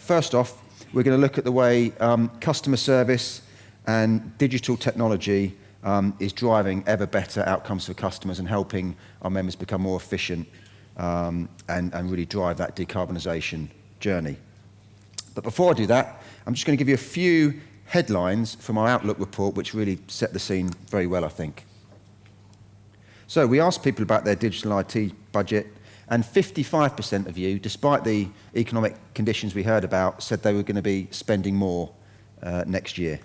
First off, we're going to look at the way customer service and digital technology is driving ever better outcomes for customers and helping our members become more efficient and really drive that decarbonisation journey. But before I do that, I'm just going to give you a few headlines from our Outlook report which really set the scene very well, I think. So we asked people about their digital IT budget, and 55% of you, despite the economic conditions we heard about, said they were going to be spending more next year.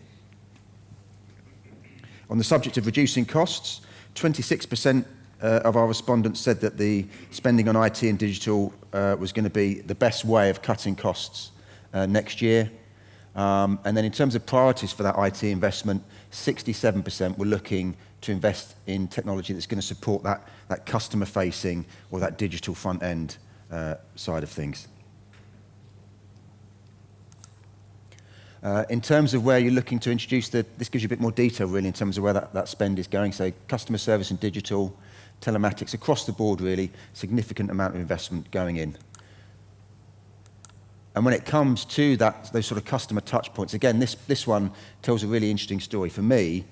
On the subject of reducing costs, 26% of our respondents said that the spending on IT and digital was going to be the best way of cutting costs next year. And then in terms of priorities for that IT investment, 67% were looking to invest in technology that's going to support that customer-facing or that digital front-end side of things. In terms of where you're looking to introduce, this gives you a bit more detail really in terms of where that spend is going. So customer service and digital, telematics, across the board really, significant amount of investment going in. And when it comes to those sort of customer touch points, again, this one tells a really interesting story. For me,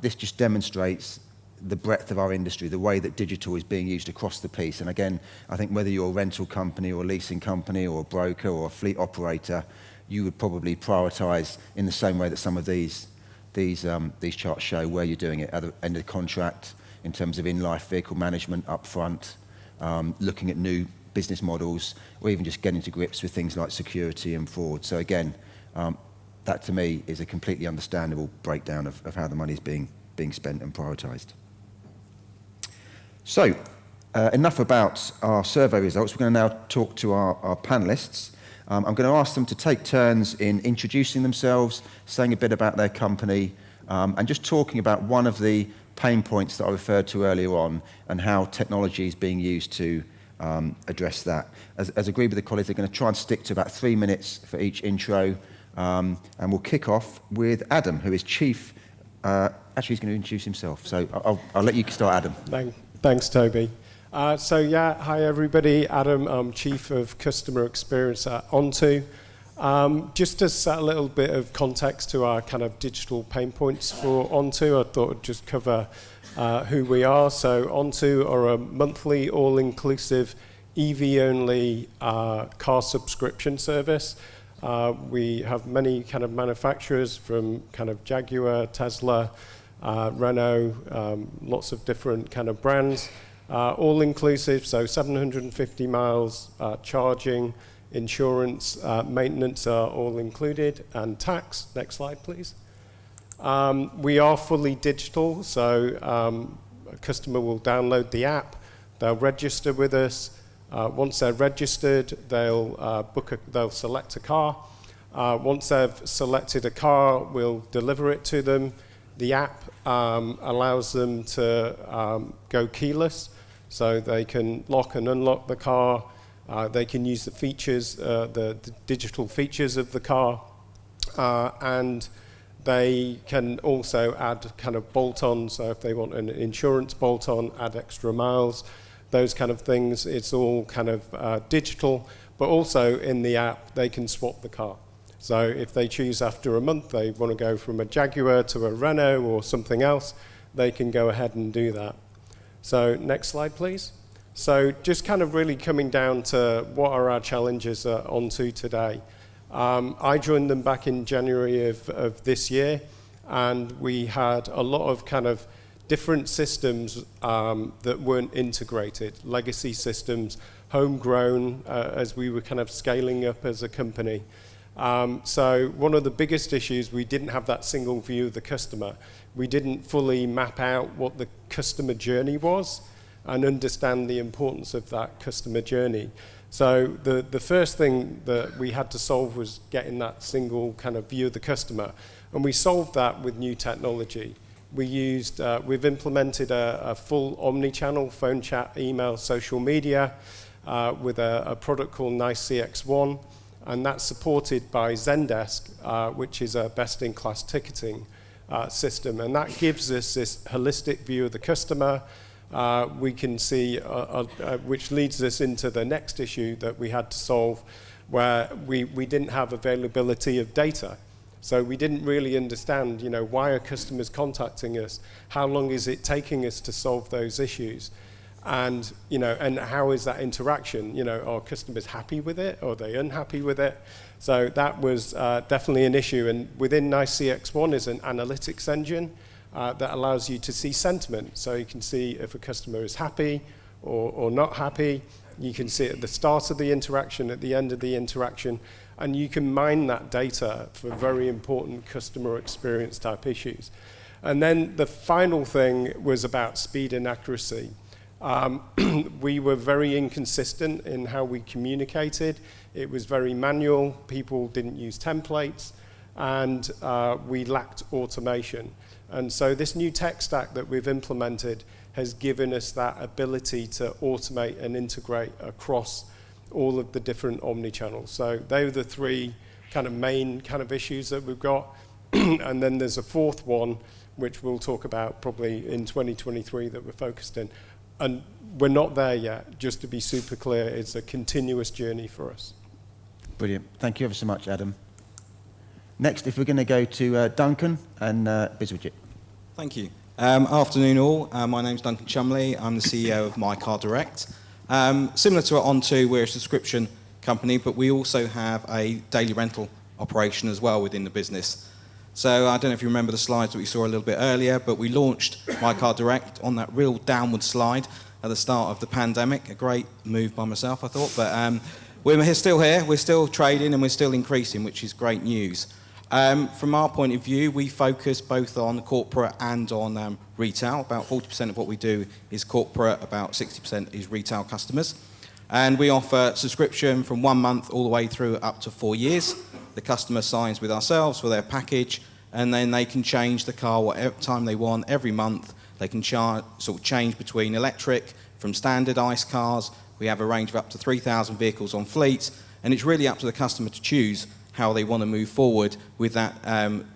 this just demonstrates the breadth of our industry, the way that digital is being used across the piece. And again, I think whether you're a rental company or a leasing company or a broker or a fleet operator, you would probably prioritise in the same way that some of these charts show where you're doing it at the end of the contract, in terms of in-life vehicle management up front, looking at new business models, or even just getting to grips with things like security and fraud. So again, that to me is a completely understandable breakdown of how the money is being spent and prioritised. So, enough about our survey results. We're going to now talk to our panellists. I'm going to ask them to take turns in introducing themselves, saying a bit about their company, and just talking about one of the pain points that I referred to earlier on and how technology is being used to address that. As agreed with the colleagues, they're going to try and stick to about 3 minutes for each intro, and we'll kick off with Adam, who is Chief. Actually, he's going to introduce himself, so I'll let you start, Adam. Thanks, Toby. Hi everybody. Adam, I'm Chief of Customer Experience at Onto. Just to set a little bit of context to our kind of digital pain points for Onto, I thought I'd just cover who we are. So Onto are a monthly all-inclusive EV-only car subscription service. We have many kind of manufacturers from kind of Jaguar, Tesla, Renault, lots of different kind of brands. All-inclusive, so 750 miles, charging, insurance, maintenance are all included, and tax. Next slide, please. We are fully digital, so a customer will download the app, they'll register with us. Once they're registered, they'll select a car. Once they've selected a car, we'll deliver it to them. The app allows them to go keyless, so they can lock and unlock the car. They can use the features, the digital features of the car, and they can also add kind of bolt-ons. So if they want an insurance bolt-on, add extra miles, those kind of things. It's all kind of digital, but also in the app they can swap the car. So if they choose after a month they want to go from a Jaguar to a Renault or something else, they can go ahead and do that. So next slide, please. So just kind of really coming down to what are our challenges Onto today. I joined them back in January of this year, and we had a lot of kind of different systems that weren't integrated, legacy systems, homegrown, as we were kind of scaling up as a company. So one of the biggest issues, we didn't have that single view of the customer. We didn't fully map out what the customer journey was and understand the importance of that customer journey. So the first thing that we had to solve was getting that single kind of view of the customer. And we solved that with new technology. We've implemented a full omni-channel, phone, chat, email, social media, with a product called Nice CX1. And that's supported by Zendesk, which is a best-in-class ticketing system. And that gives us this holistic view of the customer. We can see, which leads us into the next issue that we had to solve, where we didn't have availability of data. So we didn't really understand, why are customers contacting us? How long is it taking us to solve those issues? And, and how is that interaction? Are customers happy with it? Or are they unhappy with it? So that was definitely an issue. And within NICE CX1 is an analytics engine that allows you to see sentiment. So you can see if a customer is happy or not happy. You can see it at the start of the interaction, at the end of the interaction, and you can mine that data for very important customer experience type issues. And then the final thing was about speed and accuracy. We were very inconsistent in how we communicated. It was very manual. People didn't use templates, and we lacked automation. And so this new tech stack that we've implemented has given us that ability to automate and integrate across all of the different omnichannels. So they were the three kind of main kind of issues that we've got. And then there's a fourth one, which we'll talk about probably in 2023 that we're focused in. And we're not there yet, just to be super clear. It's a continuous journey for us. Brilliant. Thank you ever so much, Adam. Next, if we're going to go to Duncan and Biswajit. Thank you. Afternoon all. My name's Duncan Chumley. I'm the CEO of Mycardirect. Similar to Onto, we're a subscription company, but we also have a daily rental operation as well within the business. So I don't know if you remember the slides that we saw a little bit earlier, but we launched Mycardirect on that real downward slide at the start of the pandemic. A great move by myself, I thought. But we're still here, we're still trading, and we're still increasing, which is great news. From our point of view, we focus both on corporate and on retail. About 40% of what we do is corporate, about 60% is retail customers. And we offer subscription from 1 month all the way through up to 4 years. The customer signs with ourselves for their package, and then they can change the car whatever time they want every month. They can change between electric, from standard ICE cars. We have a range of up to 3,000 vehicles on fleet, and it's really up to the customer to choose how they want to move forward with that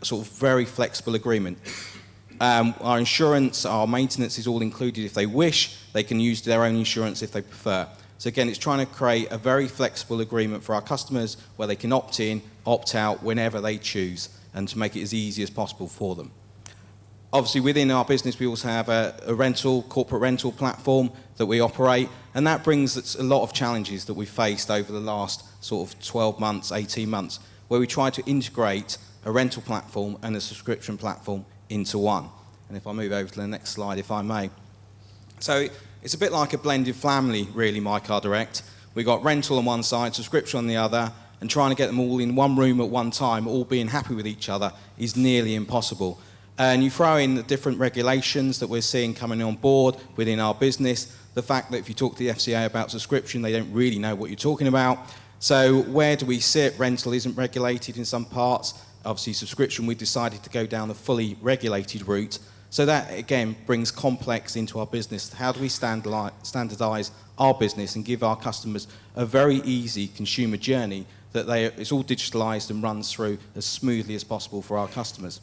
sort of very flexible agreement. Our insurance, our maintenance is all included if they wish. They can use their own insurance if they prefer. So again, it's trying to create a very flexible agreement for our customers where they can opt in, opt out whenever they choose, and to make it as easy as possible for them. Obviously, within our business, we also have a corporate rental platform that we operate, and that brings us a lot of challenges that we've faced over the last sort of 12 months, 18 months, where we try to integrate a rental platform and a subscription platform into one. And if I move over to the next slide, if I may. So it's a bit like a blended family, really, Mycardirect. We've got rental on one side, subscription on the other, and trying to get them all in one room at one time, all being happy with each other, is nearly impossible. And you throw in the different regulations that we're seeing coming on board within our business, the fact that if you talk to the FCA about subscription, they don't really know what you're talking about. So where do we sit? Rental isn't regulated in some parts. Obviously, subscription, we decided to go down the fully regulated route. So that, again, brings complex into our business. How do we standardise our business and give our customers a very easy consumer journey that it's all digitalised and runs through as smoothly as possible for our customers?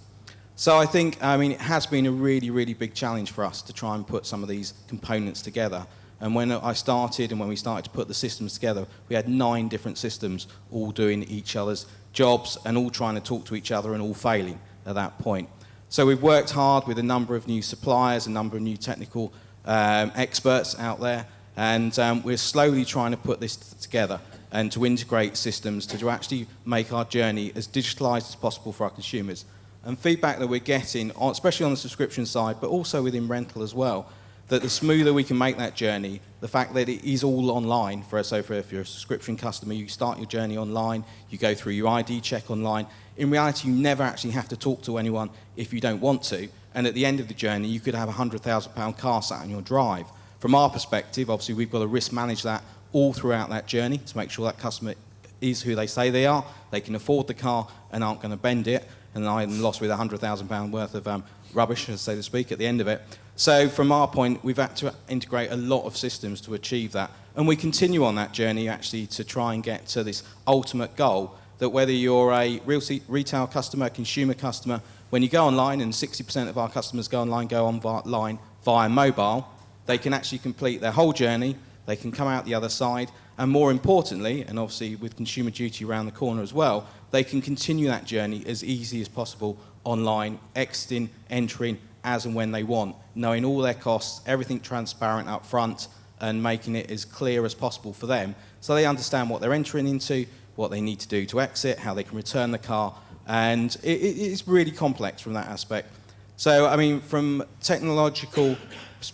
So I think, it has been a really, really big challenge for us to try and put some of these components together. And when I started and when we started to put the systems together, we had 9 different systems all doing each other's jobs and all trying to talk to each other and all failing at that point. So we've worked hard with a number of new suppliers, a number of new technical experts out there, and we're slowly trying to put this together and to integrate systems to actually make our journey as digitalised as possible for our consumers. And feedback that we're getting, especially on the subscription side, but also within rental as well, that the smoother we can make that journey, the fact that it is all online for us. So if you're a subscription customer, you start your journey online, you go through your ID check online. In reality, you never actually have to talk to anyone if you don't want to. And at the end of the journey, you could have a £100,000 car sat on your drive. From our perspective, obviously, we've got to risk manage that all throughout that journey to make sure that customer is who they say they are, they can afford the car and aren't going to bend it, and I'm lost with £100,000 worth of rubbish, so to speak, at the end of it. So from our point, we've had to integrate a lot of systems to achieve that. And we continue on that journey, actually, to try and get to this ultimate goal, that whether you're a retail customer, consumer customer, when you go online, and 60% of our customers go online via mobile, they can actually complete their whole journey They can come out the other side, and more importantly, and obviously with Consumer Duty around the corner as well, they can continue that journey as easy as possible online, exiting, entering as and when they want, knowing all their costs, everything transparent up front, and making it as clear as possible for them, so they understand what they're entering into, what they need to do to exit, how they can return the car, and it's really complex from that aspect. So, I mean, from technological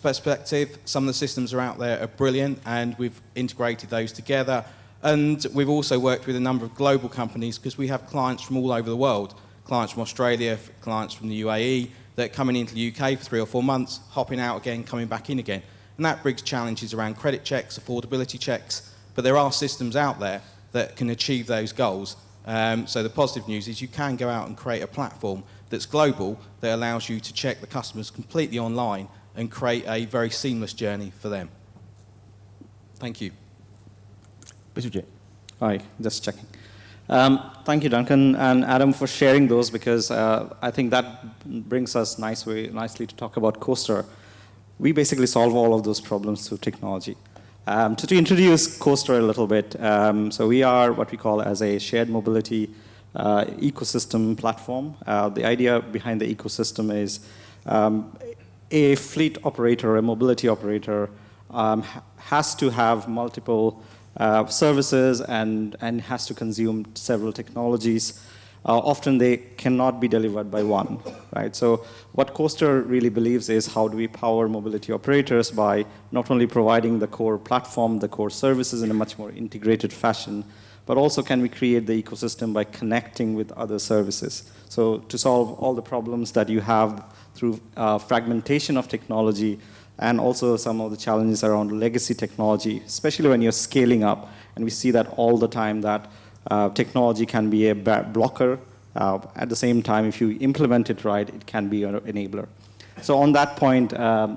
perspective, some of the systems are out there are brilliant, and we've integrated those together. And we've also worked with a number of global companies because we have clients from all over the world, clients from Australia, clients from the UAE, that are coming into the UK for 3 or 4 months, hopping out again, coming back in again. And that brings challenges around credit checks, affordability checks, but there are systems out there that can achieve those goals. So the positive news is you can go out and create a platform that's global that allows you to check the customers completely online and create a very seamless journey for them. Thank you. Biswajit. Hi, just checking. Thank you, Duncan and Adam, for sharing those, because I think that brings us nicely to talk about Coastr. We basically solve all of those problems through technology. To introduce Coastr a little bit, so we are what we call as a shared mobility ecosystem platform. The idea behind the ecosystem is a fleet operator, a mobility operator, has to have multiple services and has to consume several technologies. Often they cannot be delivered by one, right? So what Coastr really believes is, how do we power mobility operators by not only providing the core platform, the core services in a much more integrated fashion, but also can we create the ecosystem by connecting with other services. So to solve all the problems that you have through fragmentation of technology, and also some of the challenges around legacy technology, especially when you're scaling up. And we see that all the time, that technology can be a blocker. At the same time, if you implement it right, it can be an enabler. So on that point,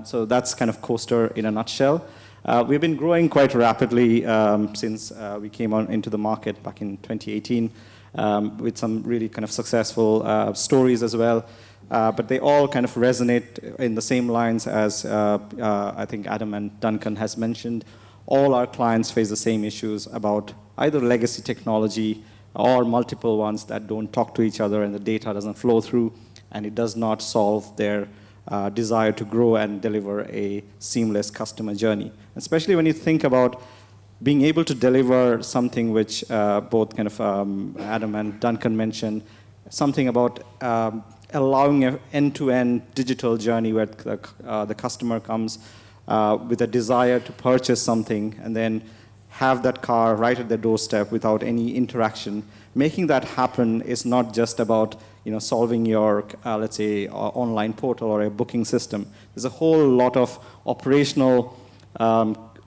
so that's kind of Coastr in a nutshell. We've been growing quite rapidly since we came into the market back in 2018, with some really kind of successful stories as well. But they all kind of resonate in the same lines as I think Adam and Duncan has mentioned. All our clients face the same issues about either legacy technology or multiple ones that don't talk to each other, and the data doesn't flow through, and it does not solve their desire to grow and deliver a seamless customer journey. Especially when you think about being able to deliver something which both kind of Adam and Duncan mentioned, something about allowing an end-to-end digital journey where the customer comes with a desire to purchase something and then have that car right at their doorstep without any interaction. Making that happen is not just about solving your, let's say, online portal or a booking system. There's a whole lot of operational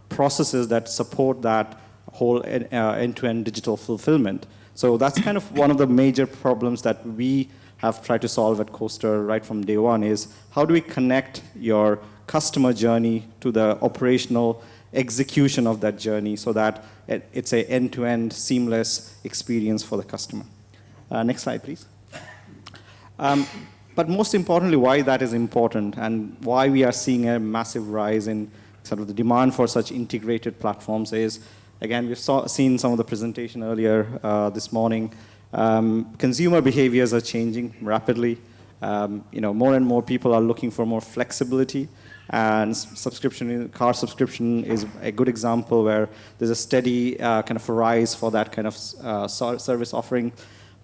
processes that support that whole end-to-end digital fulfillment. So that's kind of one of the major problems that we have tried to solve at Coastr right from day one, is how do we connect your customer journey to the operational execution of that journey so that it's an end-to-end seamless experience for the customer. Next slide, please. But most importantly, why that is important and why we are seeing a massive rise in sort of the demand for such integrated platforms is, again, we've seen some of the presentation earlier this morning. Consumer behaviors are changing rapidly. More and more people are looking for more flexibility, and car subscription is a good example where there's a steady kind of a rise for that kind of service offering.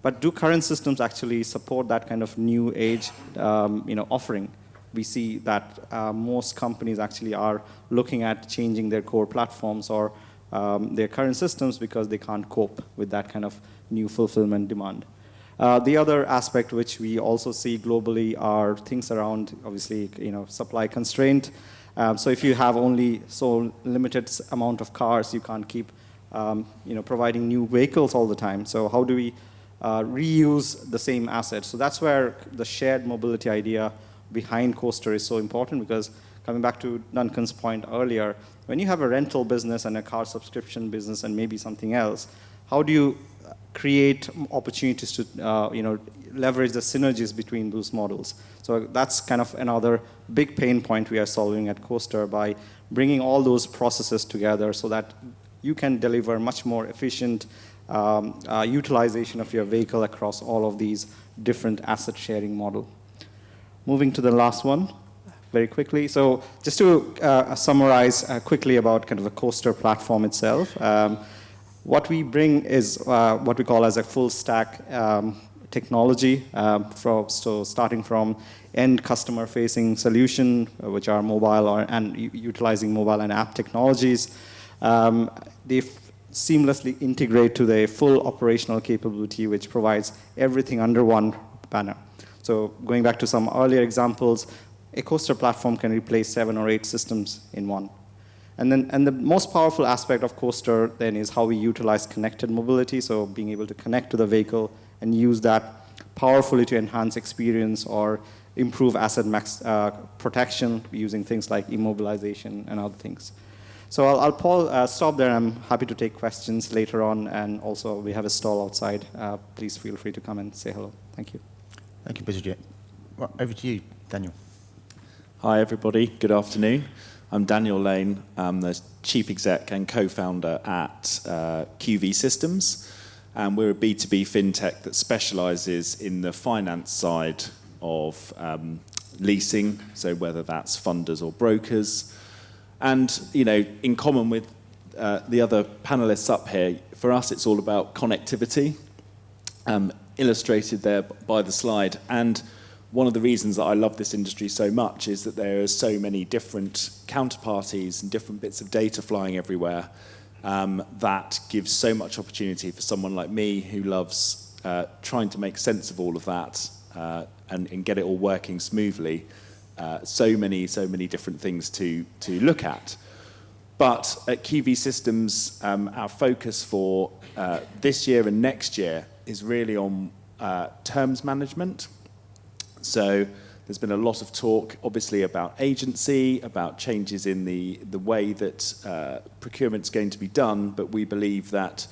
But do current systems actually support that kind of new age offering? We see that most companies actually are looking at changing their core platforms or their current systems because they can't cope with that kind of new fulfillment demand. The other aspect which we also see globally are things around, obviously, supply constraint. So if you have only so limited amount of cars, you can't keep, providing new vehicles all the time. So how do we reuse the same assets? So that's where the shared mobility idea behind Coastr is so important, because coming back to Duncan's point earlier, when you have a rental business and a car subscription business and maybe something else, how do you create opportunities to leverage the synergies between those models. So that's kind of another big pain point we are solving at Coastr by bringing all those processes together so that you can deliver much more efficient utilization of your vehicle across all of these different asset sharing model. Moving to the last one very quickly. So just to summarize quickly about kind of the Coastr platform itself, what we bring is what we call as a full stack technology, so starting from end customer facing solution, which are mobile and utilizing mobile and app technologies. They seamlessly integrate to the full operational capability, which provides everything under one banner. So going back to some earlier examples, a Coastr platform can replace 7 or 8 systems in one. And the most powerful aspect of Coastr then is how we utilize connected mobility, so being able to connect to the vehicle and use that powerfully to enhance experience or improve asset protection using things like immobilization and other things. So I'll stop there. I'm happy to take questions later on, and also we have a stall outside. Please feel free to come and say hello. Thank you. Thank you, Biswajit. Right, over to you, Daniel. Hi, everybody. Good afternoon. I'm Daniel Layne. I'm the Chief Exec and Co-founder at QV Systems. And we're a B2B fintech that specializes in the finance side of leasing, so whether that's funders or brokers. And, in common with the other panelists up here, for us it's all about connectivity, illustrated there by the slide. And one of the reasons that I love this industry so much is that there are so many different counterparties and different bits of data flying everywhere. That gives so much opportunity for someone like me who loves trying to make sense of all of that and get it all working smoothly. So many different things to look at. But at QV Systems, our focus for this year and next year is really on terms management. So there's been a lot of talk, obviously, about agency, about changes in the way that procurement's going to be done, but we believe that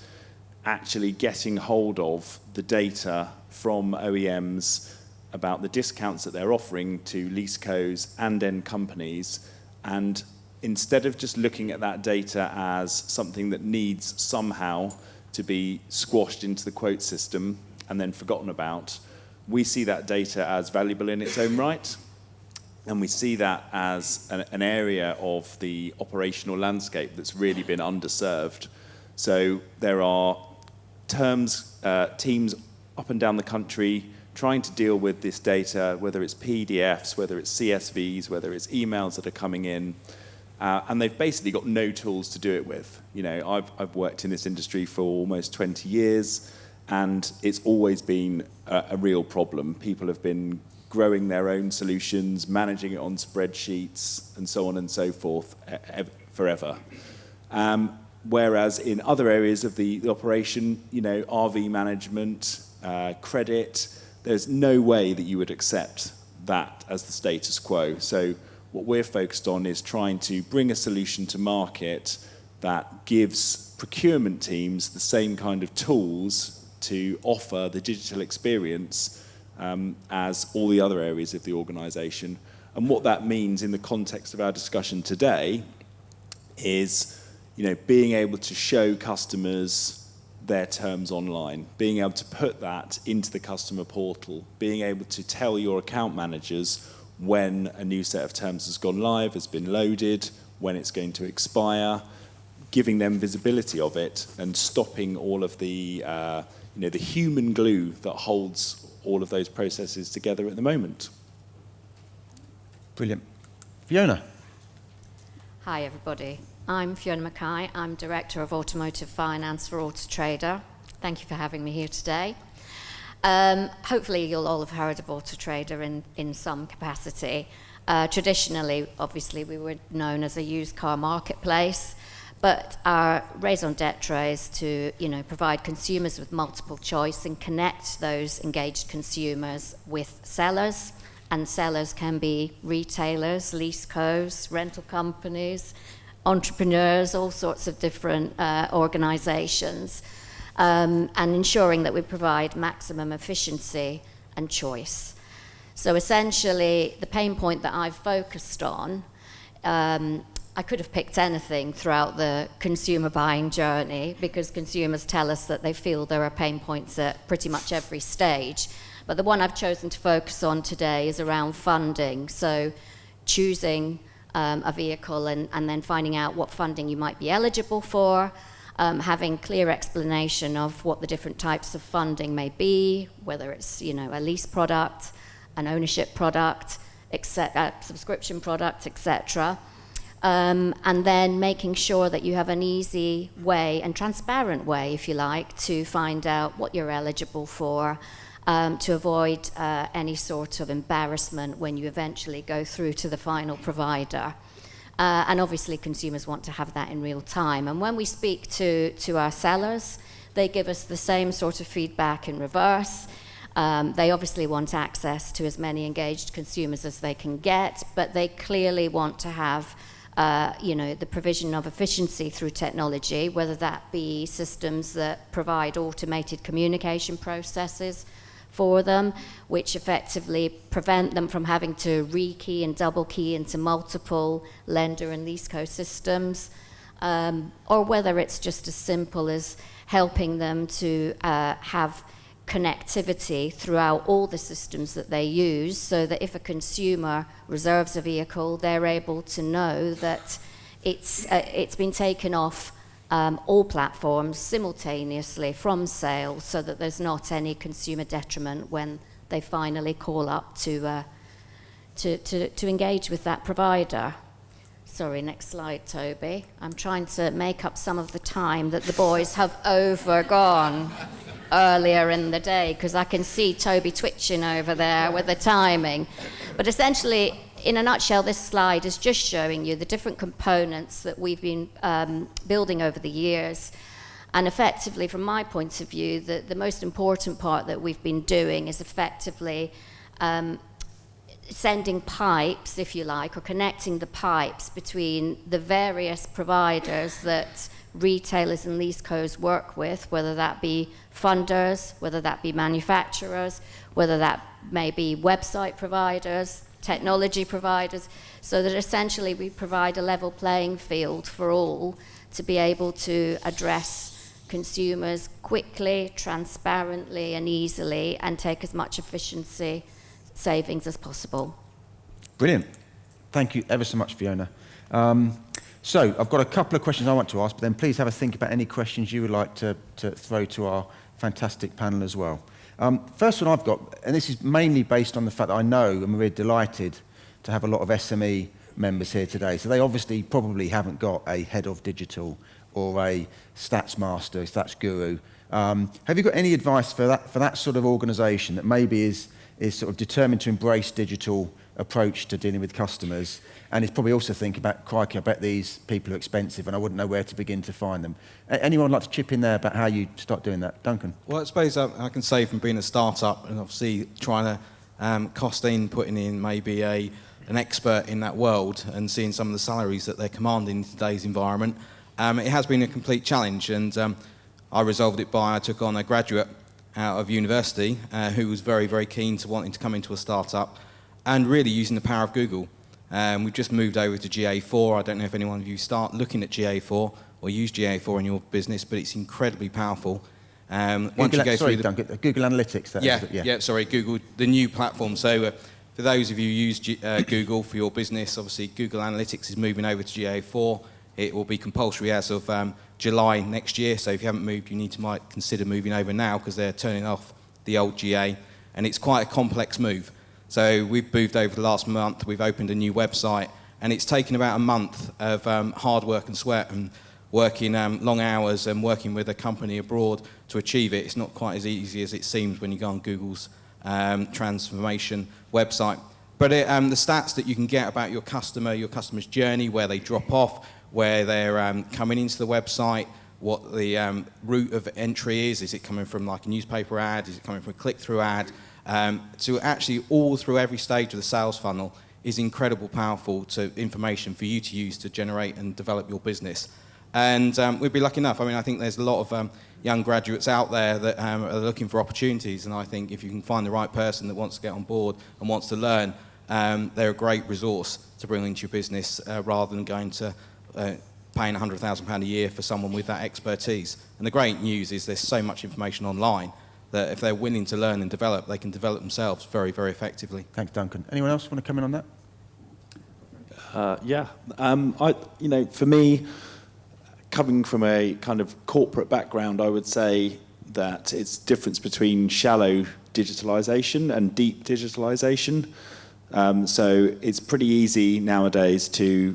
actually getting hold of the data from OEMs about the discounts that they're offering to leasecos and end companies, and instead of just looking at that data as something that needs somehow to be squashed into the quote system and then forgotten about, we see that data as valuable in its own right, and we see that as an area of the operational landscape that's really been underserved. So there are teams up and down the country trying to deal with this data, whether it's PDFs, whether it's CSVs, whether it's emails that are coming in, and they've basically got no tools to do it with. I've worked in this industry for almost 20 years, and it's always been a real problem. People have been growing their own solutions, managing it on spreadsheets, and so on and so forth forever. Whereas in other areas of the operation, RV management, credit, there's no way that you would accept that as the status quo. So what we're focused on is trying to bring a solution to market that gives procurement teams the same kind of tools to offer the digital experience as all the other areas of the organisation. And what that means in the context of our discussion today is, being able to show customers their terms online, being able to put that into the customer portal, being able to tell your account managers when a new set of terms has gone live, has been loaded, when it's going to expire, giving them visibility of it and stopping all of the the human glue that holds all of those processes together at the moment. Brilliant. Fiona. Hi, everybody. I'm Fiona Mackay. I'm Director of Automotive Finance for Auto Trader. Thank you for having me here today. Hopefully, you'll all have heard of Auto Trader in some capacity. Traditionally, obviously, we were known as a used car marketplace, but our raison d'etre is to provide consumers with multiple choice and connect those engaged consumers with sellers. And sellers can be retailers, leasecos, rental companies, entrepreneurs, all sorts of different organizations. and ensuring that we provide maximum efficiency and choice. So essentially, the pain point that I've focused on, I could have picked anything throughout the consumer buying journey, because consumers tell us that they feel there are pain points at pretty much every stage. But the one I've chosen to focus on today is around funding. So choosing a vehicle and then finding out what funding you might be eligible for, having clear explanation of what the different types of funding may be, whether it's, you know, a lease product, an ownership product, a subscription product, etc. And then making sure that you have an easy way and transparent way, if you like, to find out what you're eligible for, to avoid any sort of embarrassment when you eventually go through to the final provider. And obviously consumers want to have that in real time. And when we speak to our sellers, they give us the same sort of feedback in reverse. They obviously want access to as many engaged consumers as they can get, but they clearly want to have the provision of efficiency through technology, whether that be systems that provide automated communication processes for them, which effectively prevent them from having to rekey and double key into multiple lender and lease systems, or whether it's just as simple as helping them to have connectivity throughout all the systems that they use, so that if a consumer reserves a vehicle, they're able to know that it's been taken off all platforms simultaneously from sale, so that there's not any consumer detriment when they finally call up to engage with that provider. Sorry, next slide, Toby. I'm trying to make up some of the time that the boys have overgone earlier in the day, because I can see Toby twitching over there with the timing. But essentially, in a nutshell, this slide is just showing you the different components that we've been building over the years. And effectively, from my point of view, the most important part that we've been doing is effectively sending pipes, if you like, or connecting the pipes between the various providers that retailers and leasecos work with, whether that be funders, whether that be manufacturers, whether that may be website providers, technology providers, so that essentially we provide a level playing field for all to be able to address consumers quickly, transparently and easily, and take as much efficiency savings as possible. Brilliant. Thank you ever so much, Fiona. So I've got a couple of questions I want to ask, but then please have a think about any questions you would like to throw to our fantastic panel as well. First one I've got, and this is mainly based on the fact that I know, and we're delighted to have a lot of SME members here today. So they obviously probably haven't got a head of digital or a stats master, stats guru. Have you got any advice for that sort of organisation that maybe is sort of determined to embrace digital approach to dealing with customers, and is probably also thinking about, crikey, I bet these people are expensive and I wouldn't know where to begin to find them. Anyone like to chip in there about how you start doing that? Duncan? Well, I suppose I can say from being a startup and obviously trying to putting in maybe an expert in that world and seeing some of the salaries that they're commanding in today's environment, it has been a complete challenge, and I resolved it by I took on a graduate out of university who was very, very keen to wanting to come into a startup and really using the power of Google. We've just moved over to GA4. I don't know if anyone of you start looking at GA4 or use GA4 in your business, but it's incredibly powerful. Once you go through Duncan, Google Analytics. Google, the new platform. So for those of you who use Google for your business, obviously Google Analytics is moving over to GA4. It will be compulsory as of July next year. So if you haven't moved, you might consider moving over now, because they're turning off the old GA, and it's quite a complex move. So we've moved over the last month, we've opened a new website, and it's taken about a month of hard work and sweat and working long hours and working with a company abroad to achieve it. It's not quite as easy as it seems when you go on Google's transformation website. But the stats that you can get about your customer's journey, where they drop off, where they're coming into the website, what the route of entry is it coming from like a newspaper ad, is it coming from a click-through ad, to actually all through every stage of the sales funnel is incredibly powerful to information for you to use to generate and develop your business. And we'd be lucky enough. I mean, I think there's a lot of young graduates out there that are looking for opportunities, and I think if you can find the right person that wants to get on board and wants to learn, they're a great resource to bring into your business rather than going to paying £100,000 a year for someone with that expertise. And the great news is there's so much information online that if they're willing to learn and develop, they can develop themselves very, very effectively. Thanks, Duncan. Anyone else want to come in on that? For me, coming from a kind of corporate background, I would say that it's difference between shallow digitalisation and deep digitalisation. So it's pretty easy nowadays to,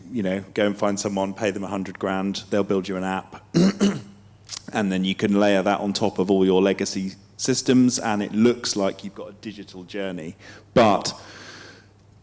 go and find someone, pay them $100,000, they'll build you an app, and then you can layer that on top of all your legacy systems, and it looks like you've got a digital journey. But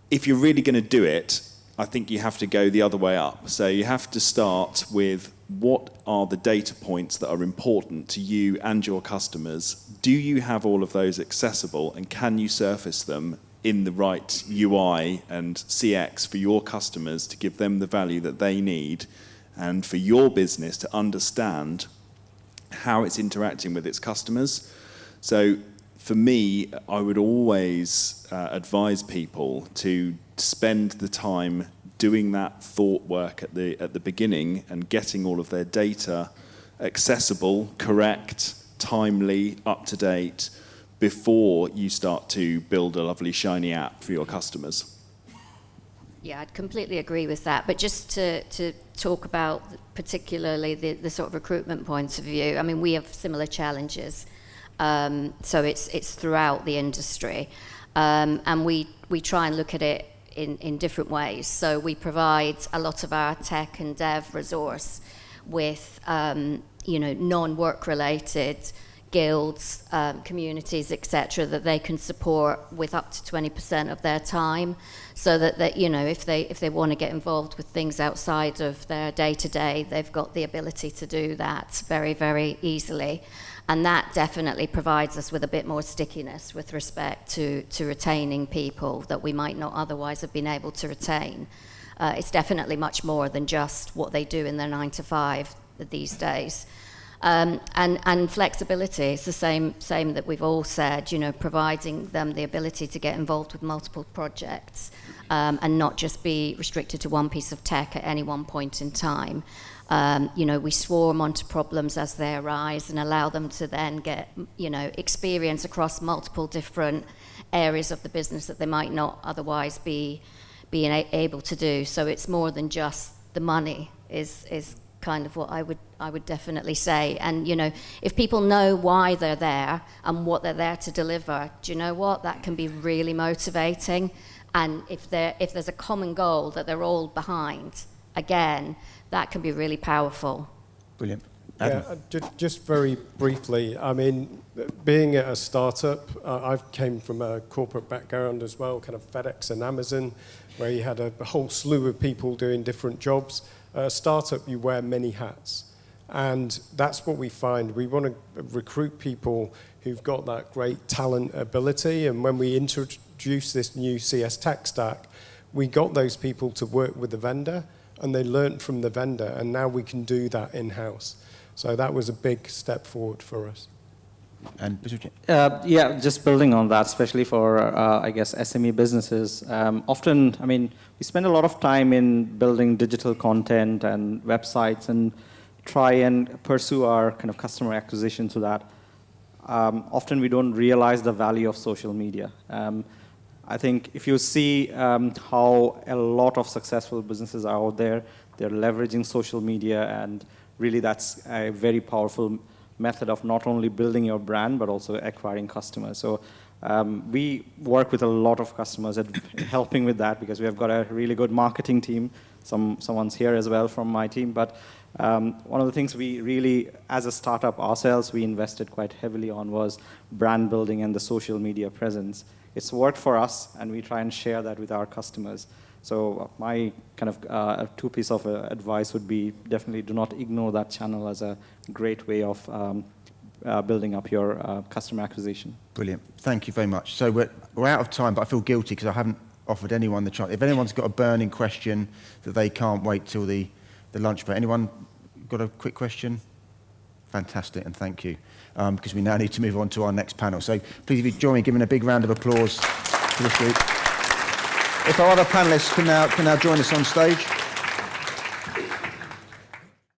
if you're really going to do it, I think you have to go the other way up. So you have to start with what are the data points that are important to you and your customers? Do you have all of those accessible, and can you surface them in the right UI and CX for your customers to give them the value that they need, and for your business to understand how it's interacting with its customers? So for me, I would always advise people to spend the time doing that thought work at the beginning and getting all of their data accessible, correct, timely, up to date, before you start to build a lovely shiny app for your customers. Yeah, I'd completely agree with that. But just to talk about particularly the sort of recruitment points of view, I mean, we have similar challenges. So it's throughout the industry. And we try and look at it in different ways. So we provide a lot of our tech and dev resource with, non-work related guilds, communities, etc., that they can support with up to 20% of their time, so that if they want to get involved with things outside of their day-to-day, they've got the ability to do that very, very easily. And that definitely provides us with a bit more stickiness with respect to retaining people that we might not otherwise have been able to retain. It's definitely much more than just what they do in their 9 to 5 these days. And flexibility is the same that we've all said, providing them the ability to get involved with multiple projects and not just be restricted to one piece of tech at any one point in time. We swarm onto problems as they arise and allow them to then get, experience across multiple different areas of the business that they might not otherwise be able to do. So it's more than just the money is kind of what I would definitely say. And if people know why they're there and what they're there to deliver, do you know what? That can be really motivating. And if there's a common goal that they're all behind, again, that can be really powerful. Brilliant. Adam? Yeah, just very briefly, I mean, being at a startup, I came from a corporate background as well, kind of FedEx and Amazon, where you had a whole slew of people doing different jobs. A startup, you wear many hats. And that's what we find. We want to recruit people who've got that great talent ability. And when we introduced this new CS tech stack, we got those people to work with the vendor, and they learned from the vendor, and now we can do that in-house. So that was a big step forward for us. And Biswajit? Yeah, just building on that, especially for, SME businesses. Often, we spend a lot of time in building digital content and websites and try and pursue our kind of customer acquisition to that. Often we don't realize the value of social media. I think if you see how a lot of successful businesses are out there, they're leveraging social media, and really that's a very powerful method of not only building your brand, but also acquiring customers. So we work with a lot of customers at helping with that, because we have got a really good marketing team. Someone's here as well from my team. But one of the things we really, as a startup ourselves, we invested quite heavily on was brand building and the social media presence. It's worked for us, and we try and share that with our customers. So my kind of two piece of advice would be definitely do not ignore that channel as a great way of building up your customer acquisition. Brilliant. Thank you very much. So we're out of time, but I feel guilty because I haven't offered anyone the chance. If anyone's got a burning question that they can't wait till the lunch break. Anyone got a quick question Fantastic, and thank you, because we now need to move on to our next panel. So please, if you join me in giving a big round of applause to this group. If our other panellists can now join us on stage.